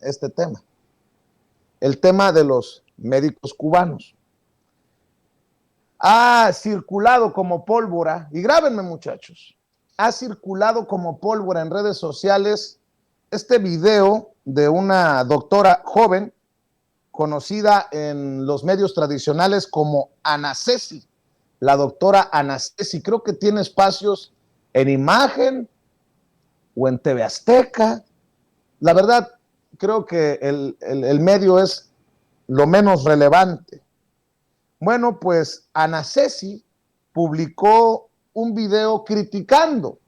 este tema, el tema de los médicos cubanos. Ha circulado como pólvora, y grábenme muchachos, ha circulado como pólvora en redes sociales este video de una doctora joven conocida en los medios tradicionales como Ana Ceci, la doctora Ana Ceci. Creo que tiene espacios en Imagen o en TV Azteca. La verdad, creo que el medio es lo menos relevante. Bueno, pues Ana Ceci publicó un video criticando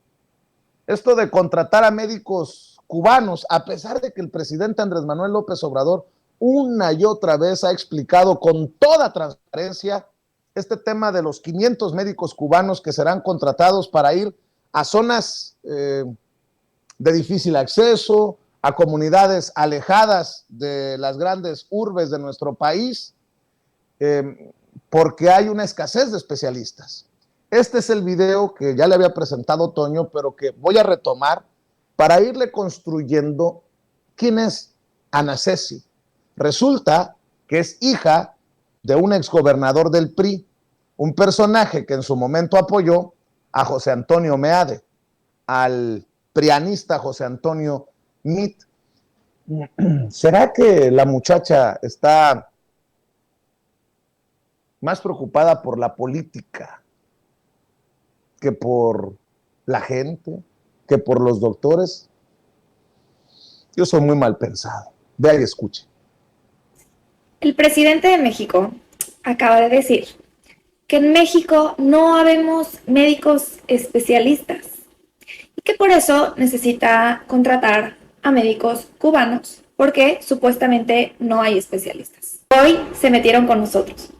esto de contratar a médicos cubanos, a pesar de que el presidente Andrés Manuel López Obrador una y otra vez ha explicado con toda transparencia este tema de los 500 médicos cubanos que serán contratados para ir a zonas de difícil acceso, a comunidades alejadas de las grandes urbes de nuestro país, porque hay una escasez de especialistas. Este es el video que ya le había presentado Toño, pero que voy a retomar para irle construyendo quién es Ana Ceci. Resulta que es hija de un exgobernador del PRI, un personaje que en su momento apoyó a José Antonio Meade, al prianista José Antonio Meade. ¿Será que la muchacha está más preocupada por la política que por la gente, que por los doctores? Yo soy muy mal pensado. Vea y escuche. El presidente de México acaba de decir que en México no habemos médicos especialistas y que por eso necesita contratar a médicos cubanos porque supuestamente no hay especialistas. Hoy se metieron con nosotros.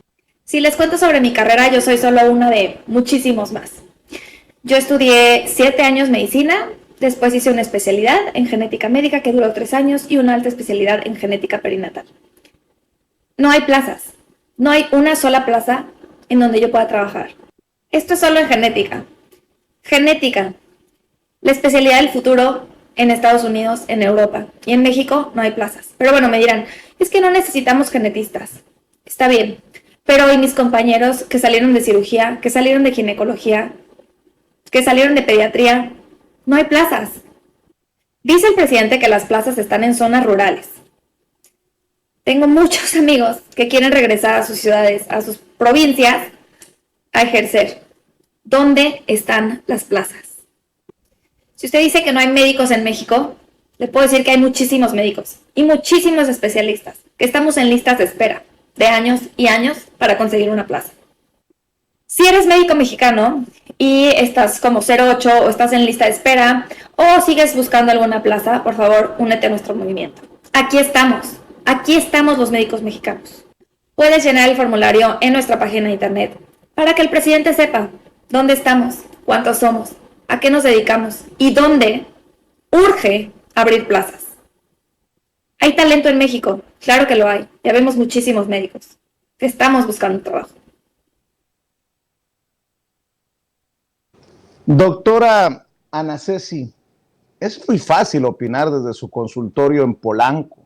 Si les cuento sobre mi carrera, yo soy solo una de muchísimos más. Yo estudié 7 años medicina, después hice una especialidad en genética médica que duró 3 años y una alta especialidad en genética perinatal. No hay plazas, no hay una sola plaza en donde yo pueda trabajar. Esto es solo en genética. Genética, la especialidad del futuro en Estados Unidos, en Europa y en México no hay plazas. Pero bueno, me dirán, es que no necesitamos genetistas. Está bien, pero hoy mis compañeros que salieron de cirugía, que salieron de ginecología, que salieron de pediatría, no hay plazas. Dice el presidente que las plazas están en zonas rurales. Tengo muchos amigos que quieren regresar a sus ciudades, a sus provincias, a ejercer. ¿Dónde están las plazas? Si usted dice que no hay médicos en México, le puedo decir que hay muchísimos médicos y muchísimos especialistas, que estamos en listas de espera de años y años para conseguir una plaza. Si eres médico mexicano y estás como 08 o estás en lista de espera o sigues buscando alguna plaza, por favor, únete a nuestro movimiento. Aquí estamos los médicos mexicanos. Puedes llenar el formulario en nuestra página de internet para que el presidente sepa dónde estamos, cuántos somos, a qué nos dedicamos y dónde urge abrir plazas. ¿Hay talento en México? Claro que lo hay. Ya vemos muchísimos médicos que estamos buscando trabajo. Doctora Ana Ceci, es muy fácil opinar desde su consultorio en Polanco.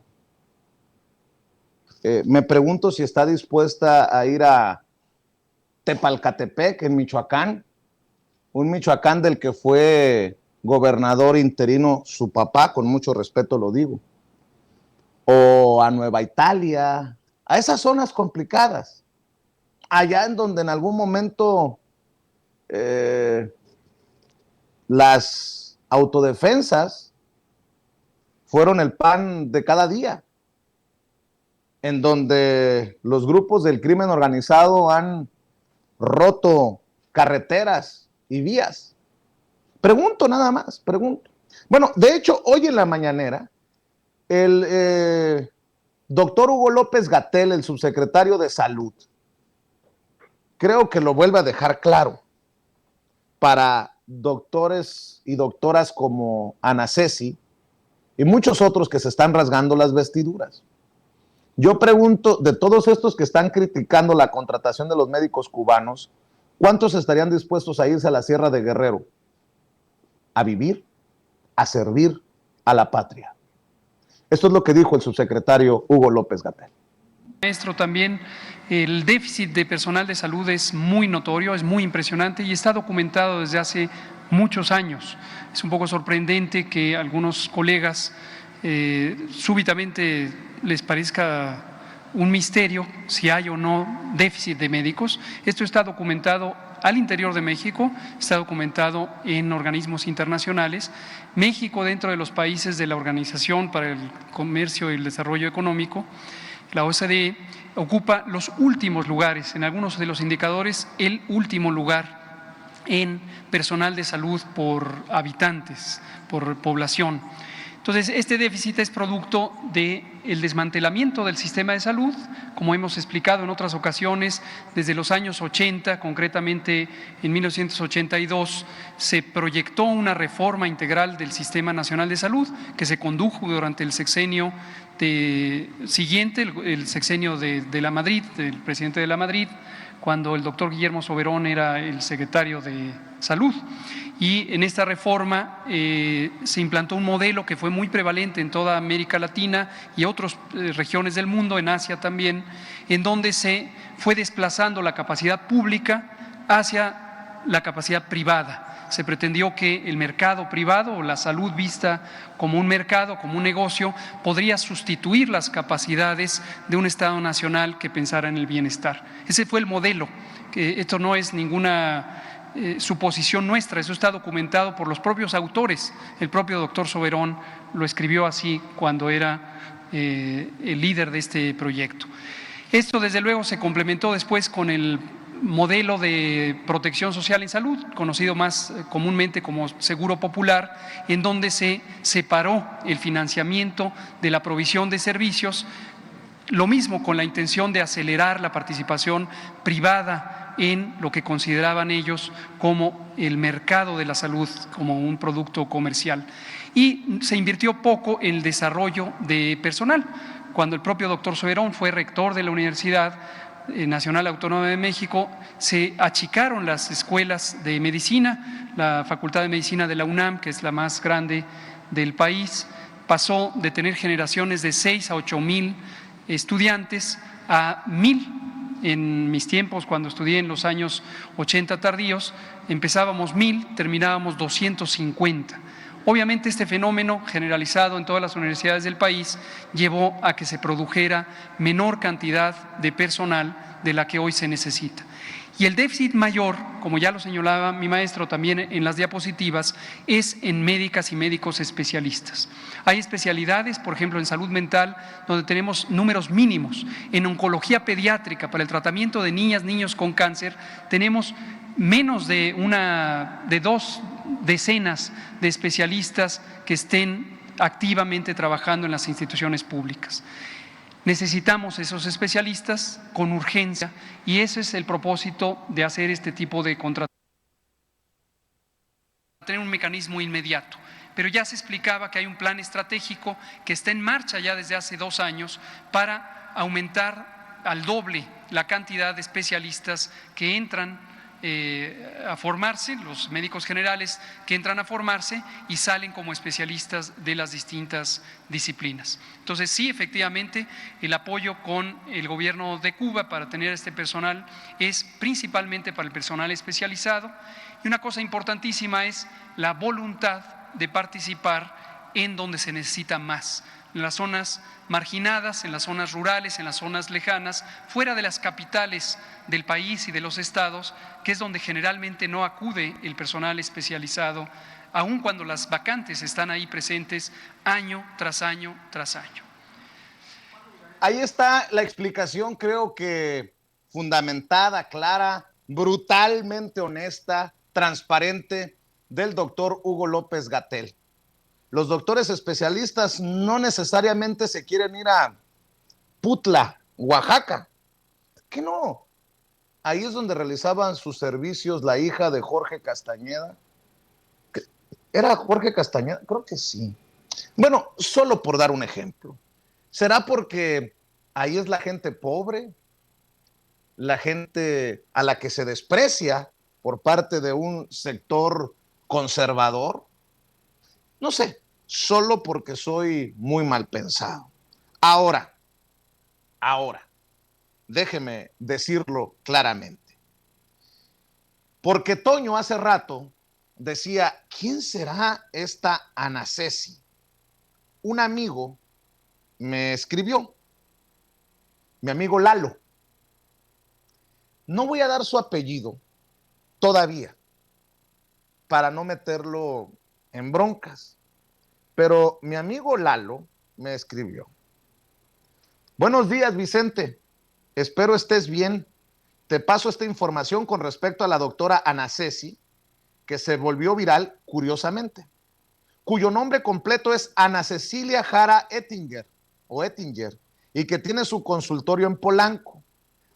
Me pregunto si está dispuesta a ir a Tepalcatepec, en Michoacán, un Michoacán del que fue gobernador interino su papá, con mucho respeto lo digo, o a Nueva Italia, a esas zonas complicadas, allá en donde en algún momento las autodefensas fueron el pan de cada día, en donde los grupos del crimen organizado han roto carreteras y vías. Pregunto nada más, pregunto. Bueno, de hecho, hoy en la mañanera, el doctor Hugo López-Gatell, el subsecretario de Salud, creo que lo vuelve a dejar claro para doctores y doctoras como Ana Ceci y muchos otros que se están rasgando las vestiduras. Yo pregunto, de todos estos que están criticando la contratación de los médicos cubanos, ¿cuántos estarían dispuestos a irse a la Sierra de Guerrero? A vivir, a servir a la patria. Esto es lo que dijo el subsecretario Hugo López-Gatell. Maestro, también el déficit de personal de salud es muy notorio, es muy impresionante y está documentado desde hace muchos años. Es un poco sorprendente que algunos colegas súbitamente les parezca un misterio si hay o no déficit de médicos. Esto está documentado al interior de México, está documentado en organismos internacionales. México, dentro de los países de la Organización para el Comercio y el Desarrollo Económico, la OCDE, ocupa los últimos lugares, en algunos de los indicadores, el último lugar en personal de salud por habitantes, por población. Entonces, este déficit es producto del desmantelamiento del sistema de salud, como hemos explicado en otras ocasiones, desde los años 80, concretamente en 1982, se proyectó una reforma integral del Sistema Nacional de Salud que se condujo durante el sexenio siguiente, el sexenio de la Madrid, del presidente de la Madrid, cuando el doctor Guillermo Soberón era el secretario de Salud. Y en esta reforma se implantó un modelo que fue muy prevalente en toda América Latina y otras regiones del mundo, en Asia también, en donde se fue desplazando la capacidad pública hacia la capacidad privada. Se pretendió que el mercado privado o la salud vista como un mercado, como un negocio, podría sustituir las capacidades de un Estado nacional que pensara en el bienestar. Ese fue el modelo, que esto no es ninguna suposición nuestra, eso está documentado por los propios autores. El propio doctor Soberón lo escribió así cuando era el líder de este proyecto. Esto desde luego se complementó después con el modelo de protección social en salud, conocido más comúnmente como Seguro Popular, en donde se separó el financiamiento de la provisión de servicios, lo mismo con la intención de acelerar la participación privada en lo que consideraban ellos como el mercado de la salud, como un producto comercial. Y se invirtió poco en el desarrollo de personal. Cuando el propio doctor Soberón fue rector de la Universidad Nacional Autónoma de México, se achicaron las escuelas de medicina. La Facultad de Medicina de la UNAM, que es la más grande del país, pasó de tener generaciones de 6 a 8 mil estudiantes a 1,000. En mis tiempos, cuando estudié en los años 80 tardíos, empezábamos 1,000, terminábamos 250. Obviamente este fenómeno generalizado en todas las universidades del país llevó a que se produjera menor cantidad de personal de la que hoy se necesita. Y el déficit mayor, como ya lo señalaba mi maestro también en las diapositivas, es en médicas y médicos especialistas. Hay especialidades, por ejemplo, en salud mental, donde tenemos números mínimos. En oncología pediátrica, para el tratamiento de niñas, niños con cáncer, tenemos menos de 2 decenas de especialistas que estén activamente trabajando en las instituciones públicas. Necesitamos esos especialistas con urgencia y ese es el propósito de hacer este tipo de contratación, tener un mecanismo inmediato. Pero ya se explicaba que hay un plan estratégico que está en marcha ya desde hace 2 años para aumentar al doble la cantidad de especialistas que entran a formarse, los médicos generales que entran a formarse y salen como especialistas de las distintas disciplinas. Entonces, sí, efectivamente, el apoyo con el gobierno de Cuba para tener este personal es principalmente para el personal especializado. Y una cosa importantísima es la voluntad de participar en donde se necesita más, en las zonas marginadas, en las zonas rurales, en las zonas lejanas, fuera de las capitales del país y de los estados, que es donde generalmente no acude el personal especializado, aun cuando las vacantes están ahí presentes año tras año tras año. Ahí está la explicación, creo que fundamentada, clara, brutalmente honesta, transparente, del doctor Hugo López-Gatell. Los doctores especialistas no necesariamente se quieren ir a Putla, Oaxaca. ¿Qué no? Ahí es donde realizaban sus servicios la hija de Jorge Castañeda. ¿Era Jorge Castañeda? Creo que sí. Bueno, solo por dar un ejemplo. ¿Será porque ahí es la gente pobre? La gente a la que se desprecia por parte de un sector conservador. No sé, solo porque soy muy mal pensado. Ahora, déjeme decirlo claramente. Porque Toño hace rato decía, ¿quién será esta Ana Ceci? Un amigo me escribió, mi amigo Lalo. No voy a dar su apellido todavía para no meterlo en broncas, pero mi amigo Lalo me escribió. Buenos días, Vicente. Espero estés bien. Te paso esta información con respecto a la doctora Ana Ceci, que se volvió viral curiosamente, cuyo nombre completo es Ana Cecilia Jara Ettinger, y que tiene su consultorio en Polanco.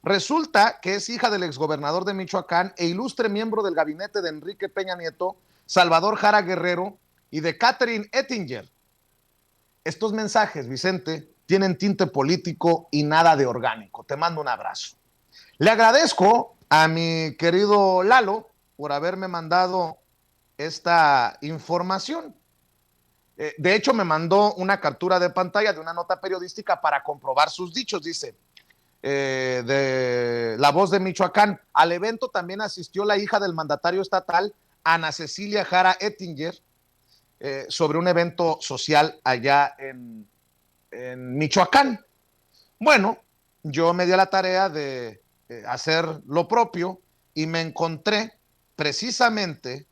Resulta que es hija del exgobernador de Michoacán e ilustre miembro del gabinete de Enrique Peña Nieto, Salvador Jara Guerrero y de Catherine Ettinger. Estos mensajes, Vicente, tienen tinte político y nada de orgánico. Te mando un abrazo. Le agradezco a mi querido Lalo por haberme mandado esta información. De hecho, me mandó una captura de pantalla de una nota periodística para comprobar sus dichos. Dice, de La Voz de Michoacán, al evento también asistió la hija del mandatario estatal, Ana Cecilia Jara Ettinger, sobre un evento social allá en Michoacán. Bueno, yo me di a la tarea de hacer lo propio y precisamente,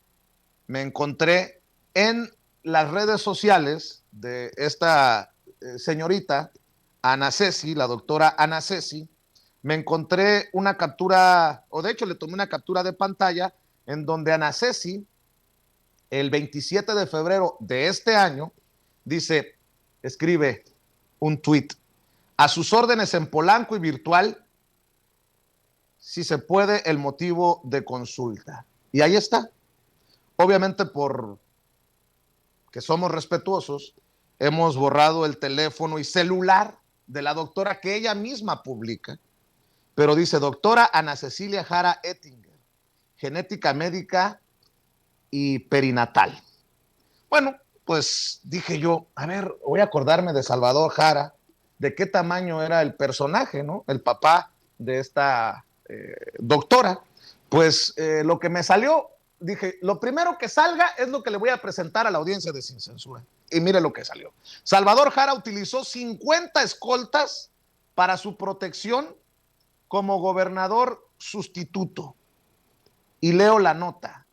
me encontré en las redes sociales de esta señorita Ana Ceci, la doctora Ana Ceci. Me encontré una captura, o de hecho le tomé una captura de pantalla en donde Ana Ceci, el 27 de febrero de este año, escribe un tuit: a sus órdenes en Polanco y virtual, si se puede, el motivo de consulta. Y ahí está. Obviamente, por que somos respetuosos, hemos borrado el teléfono y celular de la doctora que ella misma publica, pero dice doctora Ana Cecilia Jara Ettinger, genética médica y perinatal. Bueno, pues dije yo, a ver, voy a acordarme de Salvador Jara, de qué tamaño era el personaje, ¿no? El papá de esta doctora. Pues lo que me salió, dije, lo primero que salga es lo que le voy a presentar a la audiencia de Sin Censura. Y mire lo que salió. Salvador Jara utilizó 50 escoltas para su protección como gobernador sustituto. Y leo la nota.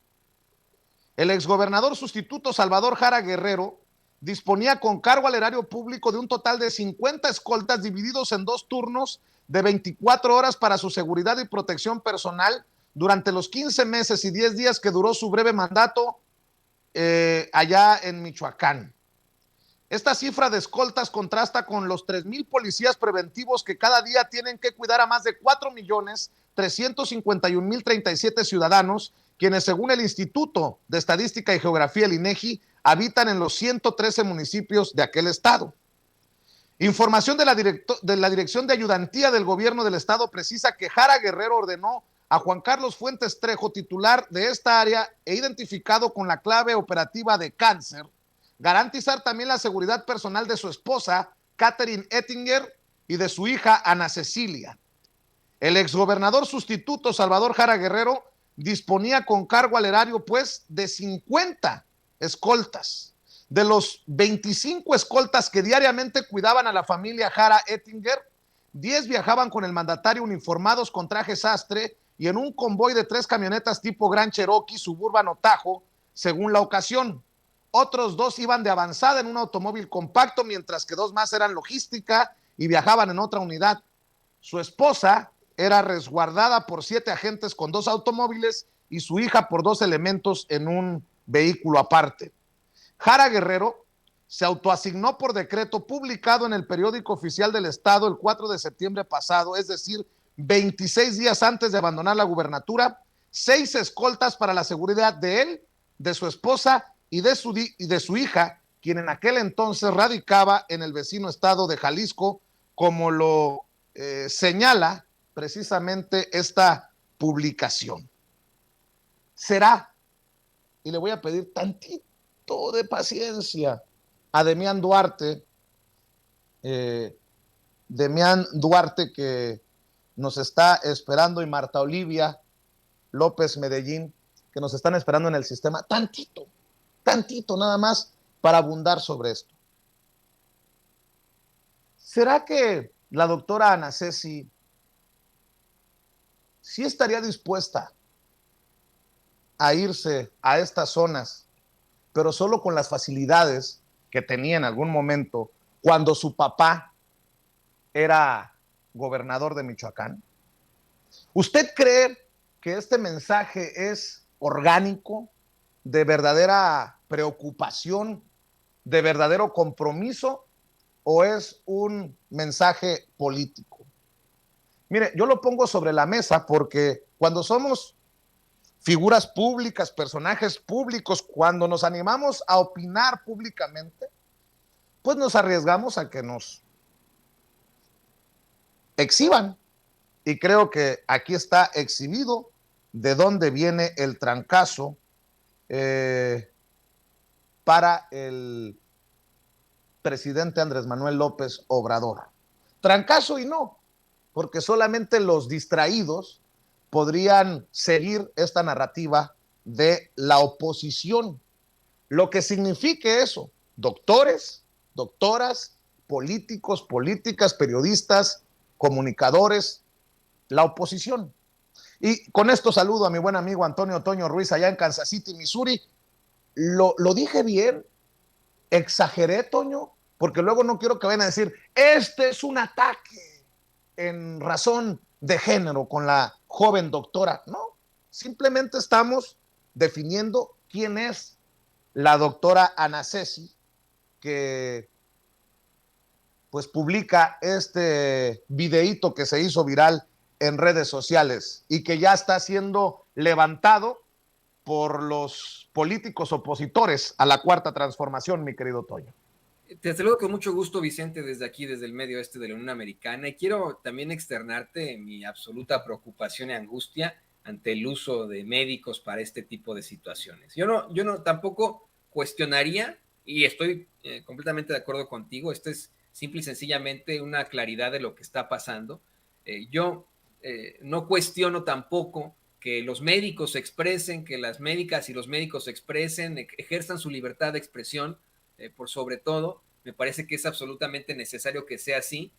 El exgobernador sustituto Salvador Jara Guerrero disponía con cargo al erario público de un total de 50 escoltas divididos en 2 turnos de 24 horas para su seguridad y protección personal durante los 15 meses y 10 días que duró su breve mandato allá en Michoacán. Esta cifra de escoltas contrasta con los 3,000 policías preventivos que cada día tienen que cuidar a más de 4,351,037 ciudadanos, quienes según el Instituto de Estadística y Geografía, el INEGI, habitan en los 113 municipios de aquel estado. Información de la Dirección de Ayudantía del Gobierno del Estado precisa que Jara Guerrero ordenó a Juan Carlos Fuentes Trejo, titular de esta área e identificado con la clave operativa de cáncer, garantizar también la seguridad personal de su esposa, Catherine Ettinger, y de su hija, Ana Cecilia. El exgobernador sustituto, Salvador Jara Guerrero, disponía con cargo al erario, pues, de 50 escoltas. De los 25 escoltas que diariamente cuidaban a la familia Jara Ettinger, 10 viajaban con el mandatario uniformados con traje sastre y en un convoy de 3 camionetas tipo Gran Cherokee, Suburban o Tajo, según la ocasión. Otros 2 iban de avanzada en un automóvil compacto, mientras que 2 más eran logística y viajaban en otra unidad. Su esposa era resguardada por 7 agentes con 2 automóviles y su hija por 2 elementos en un vehículo aparte. Jara Guerrero se autoasignó por decreto publicado en el periódico oficial del Estado el 4 de septiembre pasado, es decir, 26 días antes de abandonar la gubernatura, 6 escoltas para la seguridad de él, de su esposa y de su hija, quien en aquel entonces radicaba en el vecino estado de Jalisco, como lo señala precisamente esta publicación. Será, y le voy a pedir tantito de paciencia, a Demián Duarte, que nos está esperando, y Marta Olivia López Medellín, que nos están esperando en el sistema, tantito nada más para abundar sobre esto. ¿Será que la doctora Ana Ceci sí estaría dispuesta a irse a estas zonas, pero solo con las facilidades que tenía en algún momento cuando su papá era gobernador de Michoacán? ¿Usted cree que este mensaje es orgánico, de verdadera preocupación, de verdadero compromiso, o es un mensaje político? Mire, yo lo pongo sobre la mesa porque cuando somos figuras públicas, personajes públicos, cuando nos animamos a opinar públicamente, pues nos arriesgamos a que nos exhiban. Y creo que aquí está exhibido de dónde viene el trancazo para el presidente Andrés Manuel López Obrador. Trancazo y no, porque solamente los distraídos podrían seguir esta narrativa de la oposición. Lo que signifique eso: doctores, doctoras, políticos, políticas, periodistas, comunicadores, la oposición. Y con esto saludo a mi buen amigo Antonio Toño Ruiz allá en Kansas City, Missouri. ¿Lo dije bien? ¿Exageré, Toño? Porque luego no quiero que vayan a decir, este es un ataque en razón de género con la joven doctora. No, simplemente estamos definiendo quién es la doctora Ana Ceci, que pues publica este videíto que se hizo viral en redes sociales y que ya está siendo levantado por los políticos opositores a la Cuarta Transformación, mi querido Toño. Te saludo con mucho gusto, Vicente, desde aquí, desde el medio oeste de la Unión Americana, y quiero también externarte mi absoluta preocupación y angustia ante el uso de médicos para este tipo de situaciones. Yo no tampoco cuestionaría, y estoy completamente de acuerdo contigo, esto es simple y sencillamente una claridad de lo que está pasando. Yo no cuestiono tampoco que los médicos se expresen, que las médicas y los médicos se expresen, ejerzan su libertad de expresión, por sobre todo. Me parece que es absolutamente necesario que sea así.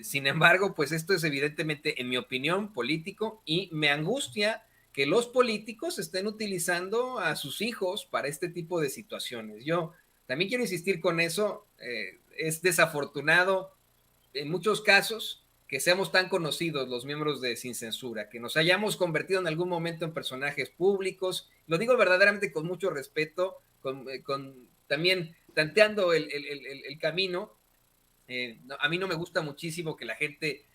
Sin embargo, pues esto es evidentemente, en mi opinión, político, y me angustia que los políticos estén utilizando a sus hijos para este tipo de situaciones. Yo también quiero insistir con eso. Es desafortunado en muchos casos que seamos tan conocidos los miembros de Sin Censura, que nos hayamos convertido en algún momento en personajes públicos. Lo digo verdaderamente con mucho respeto, con también tanteando el camino. A mí no me gusta muchísimo que la gente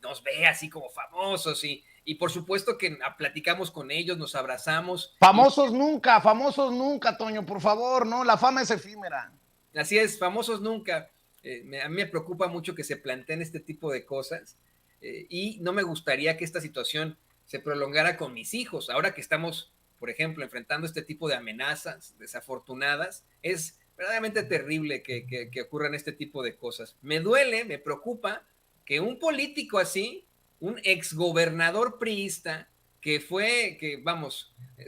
nos vea así como famosos, y por supuesto que platicamos con ellos, nos abrazamos. Famosos nunca, Toño, por favor, no, la fama es efímera. Así es, famosos nunca. A mí me preocupa mucho que se planteen este tipo de cosas, y no me gustaría que esta situación se prolongara con mis hijos. Ahora que estamos, por ejemplo, enfrentando este tipo de amenazas desafortunadas, es verdaderamente terrible que ocurran este tipo de cosas. Me duele, me preocupa que un político así, un exgobernador priista,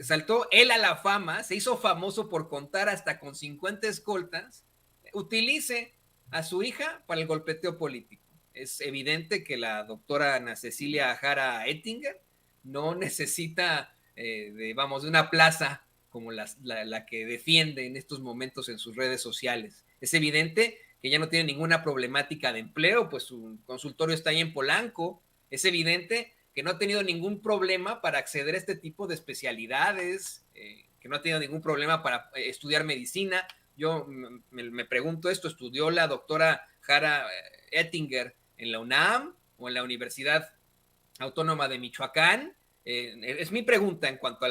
saltó él a la fama, se hizo famoso por contar hasta con 50 escoltas, utilice a su hija para el golpeteo político. Es evidente que la doctora Ana Cecilia Jara Ettinger no necesita de una plaza como la que defiende en estos momentos en sus redes sociales. Es evidente que ella no tiene ninguna problemática de empleo, pues su consultorio está ahí en Polanco. Es evidente que no ha tenido ningún problema para acceder a este tipo de especialidades, que no ha tenido ningún problema para estudiar medicina. Yo me pregunto esto, ¿estudió la doctora Jara Ettinger en la UNAM o en la Universidad Autónoma de Michoacán? Es mi pregunta en cuanto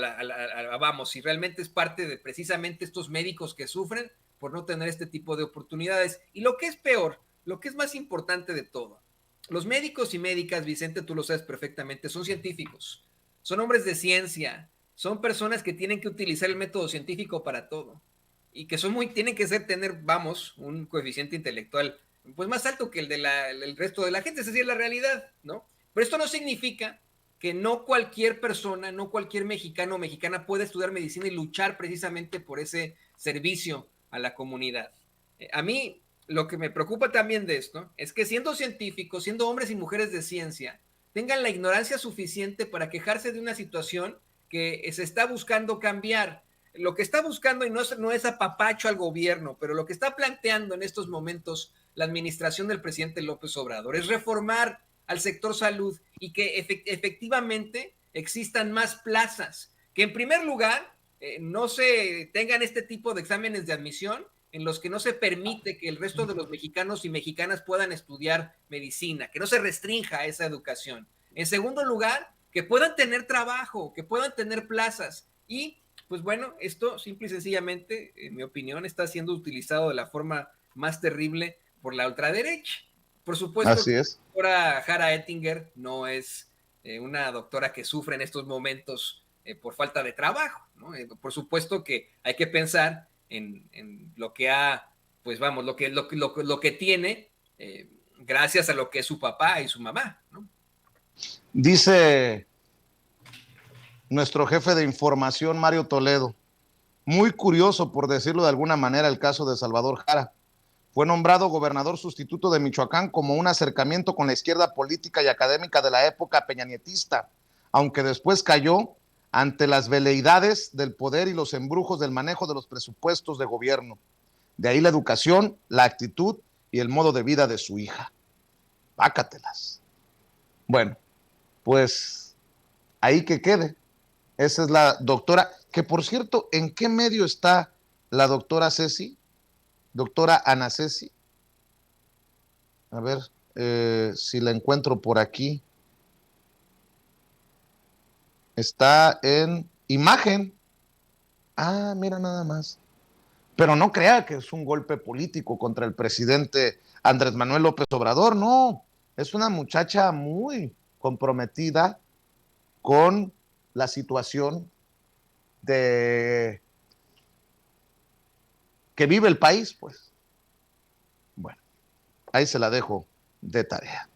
si realmente es parte de precisamente estos médicos que sufren por no tener este tipo de oportunidades. Y lo que es peor, lo que es más importante de todo, los médicos y médicas, Vicente, tú lo sabes perfectamente, son científicos, son hombres de ciencia, son personas que tienen que utilizar el método científico para todo. y que son tienen que tener, vamos, un coeficiente intelectual pues más alto que el el resto de la gente, es decir, la realidad, ¿no? Pero esto no significa que no cualquier persona, no cualquier mexicano o mexicana pueda estudiar medicina y luchar precisamente por ese servicio a la comunidad. A mí lo que me preocupa también de esto es que siendo científicos, siendo hombres y mujeres de ciencia, tengan la ignorancia suficiente para quejarse de una situación que se está buscando cambiar. Lo que está buscando, y no es apapacho al gobierno, pero lo que está planteando en estos momentos la administración del presidente López Obrador es reformar al sector salud y que efectivamente existan más plazas, que en primer lugar no se tengan este tipo de exámenes de admisión en los que no se permite que el resto de los mexicanos y mexicanas puedan estudiar medicina, que no se restrinja esa educación. En segundo lugar, que puedan tener trabajo, que puedan tener plazas y pues bueno, esto simple y sencillamente, en mi opinión, está siendo utilizado de la forma más terrible por la ultraderecha. Por supuesto Así que la es. doctora Jara Ettinger no es una doctora que sufre en estos momentos por falta de trabajo, ¿no? Por supuesto que hay que pensar en lo que ha, pues vamos, lo que tiene gracias a lo que es su papá y su mamá, ¿no? Dice nuestro jefe de información, Mario Toledo, muy curioso, por decirlo de alguna manera, el caso de Salvador Jara. Fue nombrado gobernador sustituto de Michoacán como un acercamiento con la izquierda política y académica de la época peñanietista, aunque después cayó ante las veleidades del poder y los embrujos del manejo de los presupuestos de gobierno. De ahí la educación, la actitud y el modo de vida de su hija. Pácatelas. Bueno, pues ahí que quede. Esa es la doctora, que por cierto, ¿en qué medio está la doctora Ceci? Doctora Ana Ceci. A ver si la encuentro por aquí. Está en Imagen. Ah, mira nada más. Pero no crea que es un golpe político contra el presidente Andrés Manuel López Obrador, no. Es una muchacha muy comprometida con la situación de que vive el país, pues. Bueno, ahí se la dejo de tarea.